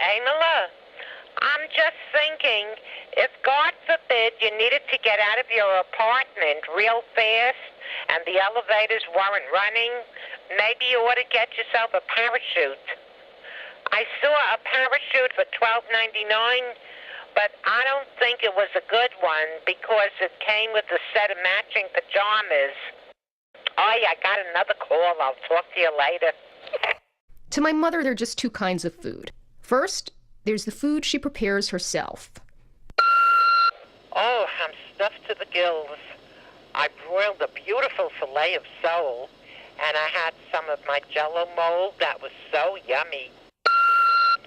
Amela, I'm just thinking, if God forbid you needed to get out of your apartment real fast and the elevators weren't running, maybe you ought to get yourself a parachute. I saw a parachute for $12.99, but I don't think it was a good one because it came with a set of matching pajamas. Oh, yeah, I got another call. I'll talk to you later. To my mother, there are just two kinds of food. First, there's the food she prepares herself. Oh, I'm stuffed to the gills. I broiled a beautiful fillet of sole, and I had some of my Jell-O mold that was so yummy.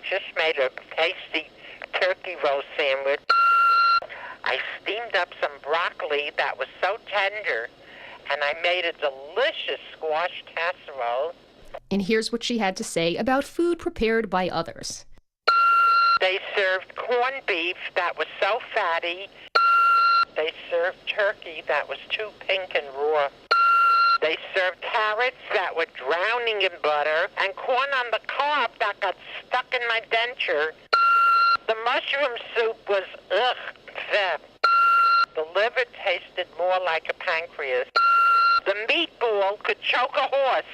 Just made a tasty turkey roast sandwich. I steamed up some broccoli that was so tender, and I made a delicious squash casserole. And here's what she had to say about food prepared by others. They served corned beef that was so fatty. They served turkey that was too pink and raw. They served carrots that were drowning in butter and corn on the cob that got stuck in my denture. The mushroom soup was bleh. The liver tasted more like a pancreas. The meatball could choke a horse.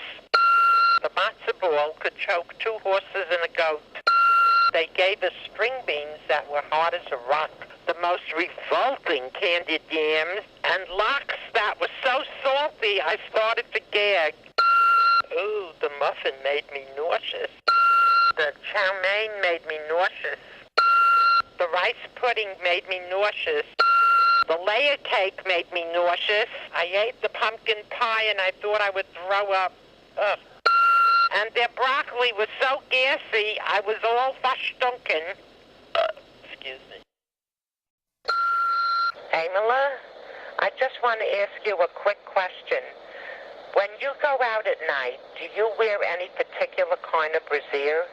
The matzo ball could choke 2 horses and a goat. They gave us string beans that were hard as a rock, the most revolting candied yams, and lox that was so salty I started to gag. Ooh, the muffin made me nauseous. The chow mein made me nauseous. The rice pudding made me nauseous. The layer cake made me nauseous. I ate the pumpkin pie and I thought I would throw up. Ugh. And their broccoli was so gassy, I was all verstunken. Excuse me. Amela, I just want to ask you a quick question. When you go out at night, do you wear any particular kind of brassiere?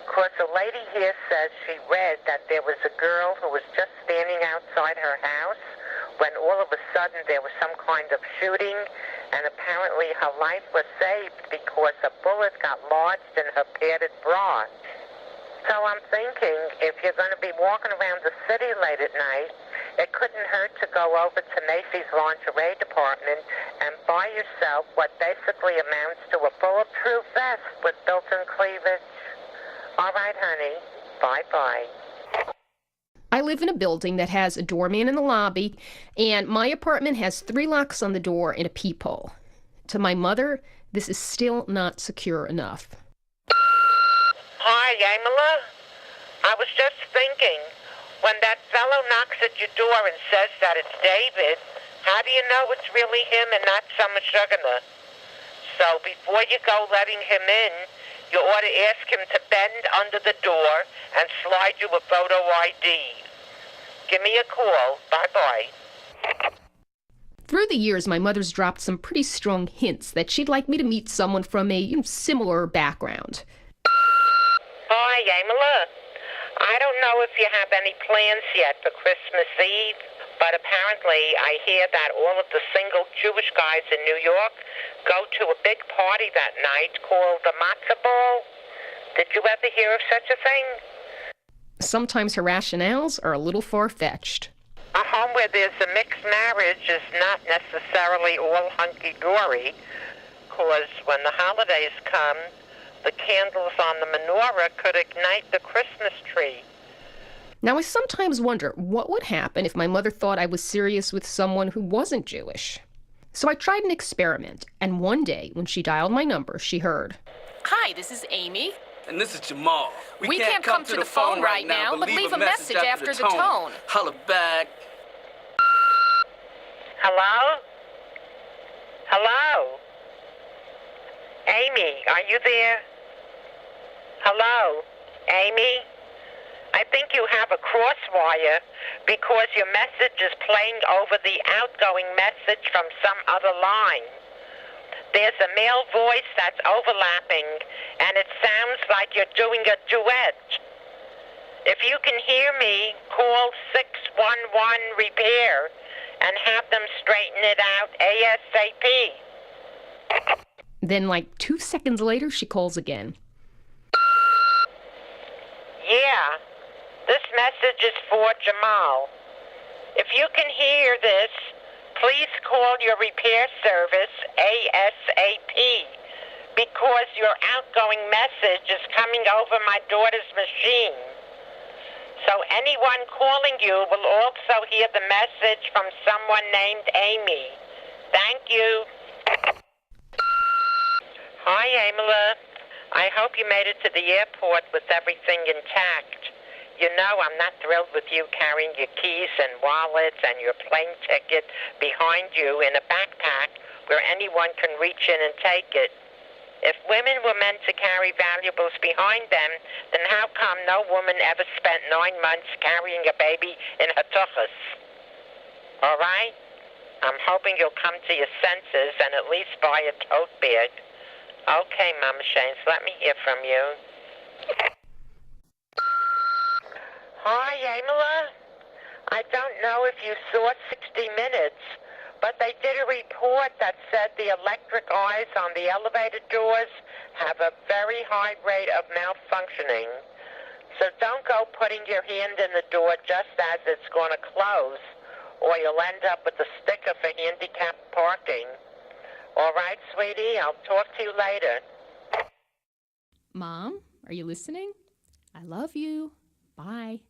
Because a lady here says she read that there was a girl who was just standing outside her house when all of a sudden there was some kind of shooting, and apparently her life was saved because a bullet got lodged in her padded bra. So I'm thinking, if you're going to be walking around the city late at night, it couldn't hurt to go over to Macy's lingerie department and buy yourself what basically amounts to a bulletproof vest with built-in cleavage. All right, honey. Bye-bye. I live in a building that has a doorman in the lobby, and my apartment has 3 locks on the door and a peephole. To my mother, this is still not secure enough. Hi, Amela. I was just thinking, when that fellow knocks at your door and says that it's David, how do you know it's really him and not some sugar? So before you go letting him in, you ought to ask him to bend under the door and slide you a photo ID. Give me a call. Bye-bye. Through the years, my mother's dropped some pretty strong hints that she'd like me to meet someone from a similar background. Hi, Amela. I don't know if you have any plans yet for Christmas Eve, but apparently I hear that all of the single Jewish guys in New York go to a big party that night called the matzo ball. Did you ever hear of such a thing? Sometimes her rationales are a little far-fetched. A home where there's a mixed marriage is not necessarily all hunky-dory, because when the holidays come, the candles on the menorah could ignite the Christmas tree. Now, I sometimes wonder what would happen if my mother thought I was serious with someone who wasn't Jewish. So I tried an experiment, and one day, when she dialed my number, she heard, "Hi, this is Amy. And this is Jamal. We can't come to the phone right now, but leave a message after the tone. Holla back." Hello? Hello? Amy, are you there? Hello? Amy? I think you have a crosswire because your message is playing over the outgoing message from some other line. There's a male voice that's overlapping, and it sounds like you're doing a duet. If you can hear me, call 611 Repair and have them straighten it out ASAP. Then, like 2 seconds later, she calls again. Yeah, This message is for Jamal. If you can hear this, please call your repair service ASAP because your outgoing message is coming over my daughter's machine. So anyone calling you will also hear the message from someone named Amy. Thank you. Hi, Amela. I hope you made it to the airport with everything intact. You know I'm not thrilled with you carrying your keys and wallets and your plane ticket behind you in a backpack where anyone can reach in and take it. If women were meant to carry valuables behind them, then how come no woman ever spent 9 months carrying a baby in her tuchus? All right? I'm hoping you'll come to your senses and at least buy a tote bag. Okay, Mama Shanes, let me hear from you. Hi, Amela. I don't know if you saw 60 Minutes, but they did a report that said the electric eyes on the elevator doors have a very high rate of malfunctioning. So don't go putting your hand in the door just as it's going to close, or you'll end up with a sticker for handicapped parking. All right, sweetie, I'll talk to you later. Mom, are you listening? I love you. Bye.